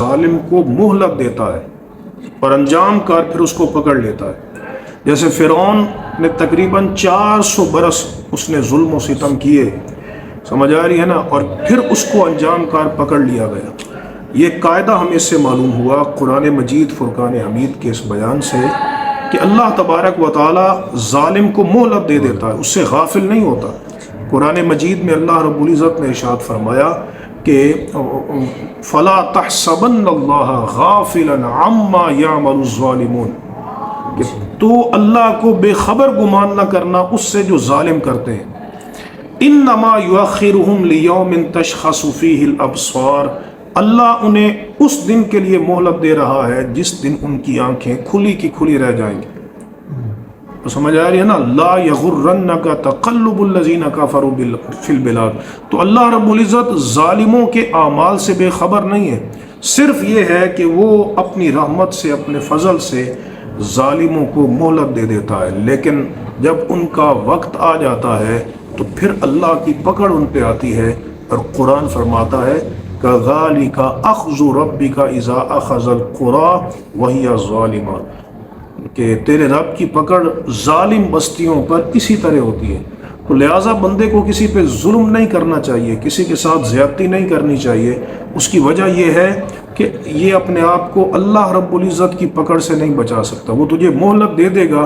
ظالم کو مہلت دیتا ہے اور انجام کار پھر اس کو پکڑ لیتا ہے۔ جیسے فرعون نے تقریباً 400 برس اس نے ظلم و ستم کیے، سمجھ آ رہی ہے نا، اور پھر اس کو انجام کار پکڑ لیا گیا۔ یہ قاعدہ ہمیں اس سے معلوم ہوا قرآن مجید فرقان حمید کے اس بیان سے کہ اللہ تبارک و تعالی ظالم کو مہلت دے دیتا ہے، اس سے غافل نہیں ہوتا۔ قرآن مجید میں اللہ رب العزت نے ارشاد فرمایا کہ فَلَا تَحْسَبَنَّ اللَّهَ غَافِلًا عَمَّا يَعْمَلُ الظَّالِمُونَ، کہ تو اللہ کو بے خبر گمان نہ کرنا اس سے جو ظالم کرتے ہیں۔ إِنَّمَا يُؤَخِّرُهُمْ لِيَوْمٍ تَشْخَصُ فِيهِ الْأَبْصَارُ، اللہ انہیں اس دن کے لیے مہلت دے رہا ہے جس دن ان کی آنکھیں کھلی کی کھلی رہ جائیں گی۔ تو سمجھ آ رہی ہے نا، لا یغرنک تقلب الذین کفروا فی البلاد۔ تو اللہ رب العزت ظالموں کے اعمال سے بے خبر نہیں ہے، صرف یہ ہے کہ وہ اپنی رحمت سے اپنے فضل سے ظالموں کو مہلت دے دیتا ہے، لیکن جب ان کا وقت آ جاتا ہے تو پھر اللہ کی پکڑ ان پہ آتی ہے۔ اور قرآن فرماتا ہے کذالک اخذ ربک اذا اخذ القری وہی ظالمہ، کہ تیرے رب کی پکڑ ظالم بستیوں پر اسی طرح ہوتی ہے۔ تو لہٰذا بندے کو کسی پہ ظلم نہیں کرنا چاہیے، کسی کے ساتھ زیادتی نہیں کرنی چاہیے۔ اس کی وجہ یہ ہے کہ یہ اپنے آپ کو اللہ رب العزت کی پکڑ سے نہیں بچا سکتا، وہ تجھے مہلت دے دے گا